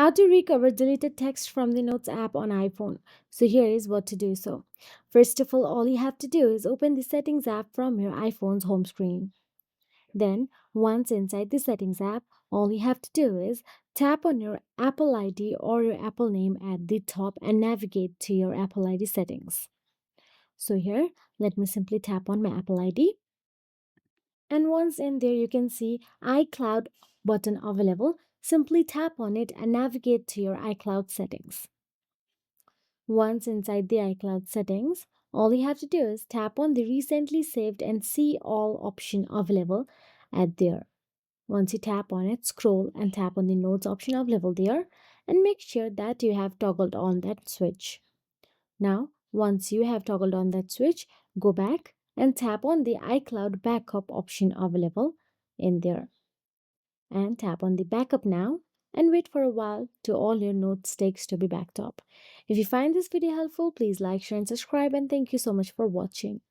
How to recover deleted text from the Notes app on iPhone. So here is what to do. So first of all you have to do is open the Settings app from your iPhone's home screen. Then once inside the Settings app, all you have to do is tap on your Apple ID or your Apple name at the top and navigate to your Apple ID settings. So here, let me simply tap on my Apple ID. And once in there, you can see iCloud button available. Simply tap on it and navigate to your iCloud settings. Once inside the iCloud settings, all you have to do is tap on the recently saved and see all option available at there. Once you tap on it, scroll and tap on the notes option available there and make sure that you have toggled on that switch. Now, once you have toggled on that switch, go back and tap on the iCloud backup option available in there and tap on the backup now and wait for a while to all your notes takes to be backed up. If you find this video helpful, please like, share and subscribe, and thank you so much for watching.